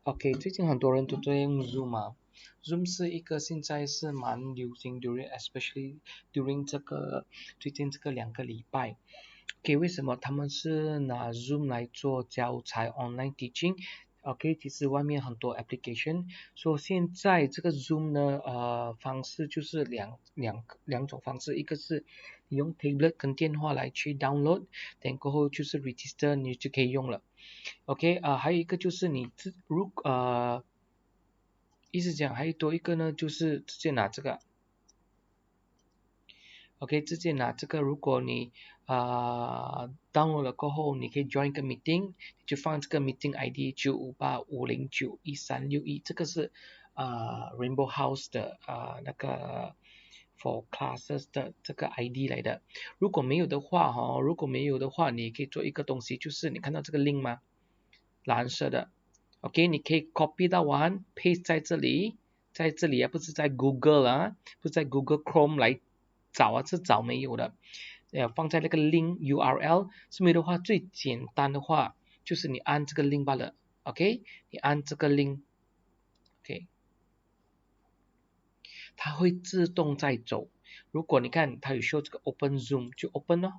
OK，最近很多人都在用 Zoom 啊，Zoom 是一个现在是蛮流行，especially during 最近这个2个礼拜。OK，为什么他们是拿 Zoom 来做教材 online teaching？OK，其实外面很多 application，说现在这个 Zoom 呢，方式就是两种方式，一个是你用 tablet 跟电话来去 download，然后就是 register 你就可以用了。OK，还有一个就是意思讲还有多一个呢，就是直接拿这个，OK，直接拿这个，如果你download 了过后，你可以 join 一个 meeting，你就放这个 meeting ID 9585091，这个是Rainbow House 的那个 for classes 的这个 ID 来的。如果没有的话你可以做一个东西，就是你看到这个 link 吗？蓝色的。OK，你可以 copy 到完 paste 在这里，不是在 Google 啊，不是在 Google Chrome 来找啊，是找没有的。放在那个 link URL，是没有的话，最简单的话就是你按这个 link 罢了。OK，你按这个 link，OK，它会自动在走。如果你看它有 show 这个 open zoom 就 open 咯，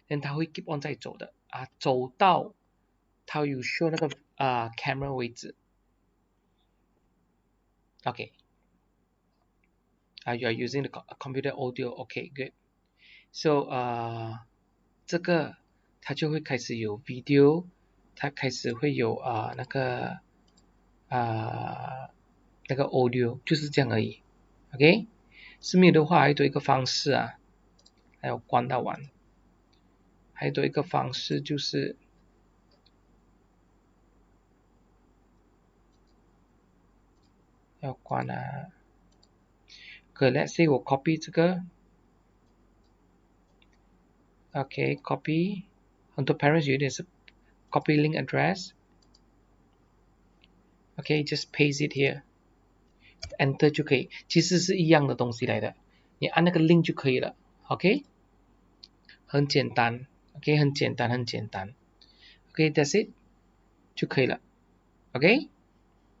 然后它会 keep on 在走的走到它有 show 那个camera 位置。Okay. You are using the computer audio. Okay, good. So, 这个它就会开始有 video， 它开始会有那个 audio， 就是这样而已。OK， 是没有的话，还有多一个方式啊，还有关到完，还有多一个方式就是要关啊。可 let's say 我 copy 这个 ，OK copy， 很多 parents 有点是 copy link address， OK just paste it here， enter 就可以，其实是一样的东西来的，你按那个 link 就可以了 ，OK， 很简单 ，OK 很简单，OK that's it 就可以了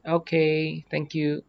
，OK，OK，Thank you。